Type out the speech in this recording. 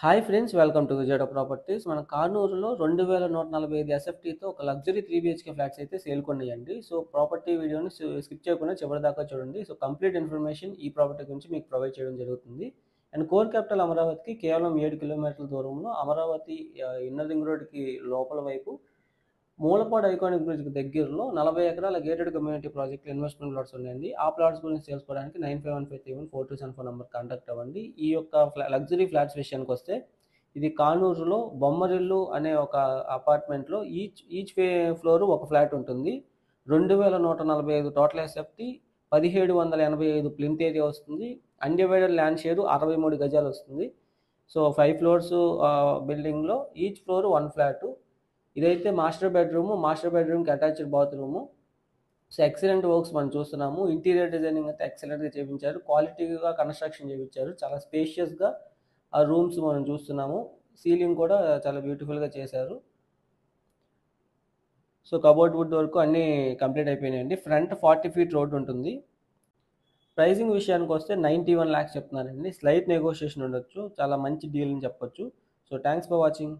Hi friends, welcome to Vijeta properties. మన కానూరులో 2145 ఎస్ఎఫ్టీతో ఒక లగ్జరీ 3 BHK ఫ్లాట్స్ అయితే సేల్కొన్నాయండి. సో ప్రాపర్టీ వీడియోని స్కిప్ చేయకుండా చివరిదాకా చూడండి. సో కంప్లీట్ ఇన్ఫర్మేషన్ ఈ ప్రాపర్టీ గురించి మీకు ప్రొవైడ్ చేయడం జరుగుతుంది. అండ్ కోర్ క్యాపిటల్ అమరావతికి కేవలం 7 కిలోమీటర్ల దూరంలో, అమరావతి ఇన్నర్ రింగ్ రోడ్కి లోపల వైపు మూలపాడు ఐకానిక్ బ్రిడ్జ్కి దగ్గరలో 40 ఎకరాల gated community project investment plots ఉన్నాయండి. ఆ ప్లాట్స్ గురించి తెలుసుకోవడానికి 9515314274 నెంబర్ కాంటాక్ట్ అవ్వండి. ఈ యొక్క లగ్జరీ ఫ్లాట్స్ విషయానికి వస్తే, ఇది కానూరులో బొమ్మరిల్లు అనే ఒక అపార్ట్మెంట్లో ఈచ్ ఫ్లోర్ ఒక ఫ్లాట్ ఉంటుంది. 2145 టోటల్ ఎస్ఎఫ్టీ, 1785 ప్లింత్ ఏరియా వస్తుంది. అన్డివైడెడ్ ల్యాండ్ షేరు 63 గజాలు వస్తుంది. సో 5 ఫ్లోర్స్ బిల్డింగ్లో ఈచ్ ఫ్లోర్ 1 ఫ్లాటు. ఇదైతే మాస్టర్ బెడ్రూమ్కి attached bathroom. So excellent works మనం చూస్తున్నాము. ఇంటీరియర్ డిజైనింగ్ అయితే ఎక్సలెంట్గా చేయించారు, క్వాలిటీగా కన్స్ట్రక్షన్ చేయించారు. చాలా స్పేషియస్గా ఆ రూమ్స్ మనం చూస్తున్నాము. సీలింగ్ కూడా చాలా బ్యూటిఫుల్గా చేశారు. సో కబోర్డ్ వుడ్ వరకు అన్నీ కంప్లీట్ అయిపోయినాయండి. ఫ్రంట్ 40 ఫీట్ రోడ్ ఉంటుంది. ప్రైజింగ్ విషయానికి వస్తే 91 lakhs చెప్తున్నారండి. స్లైట్ నెగోషియేషన్ ఉండొచ్చు. చాలా మంచి డీల్ అని చెప్పొచ్చు. So thanks for watching.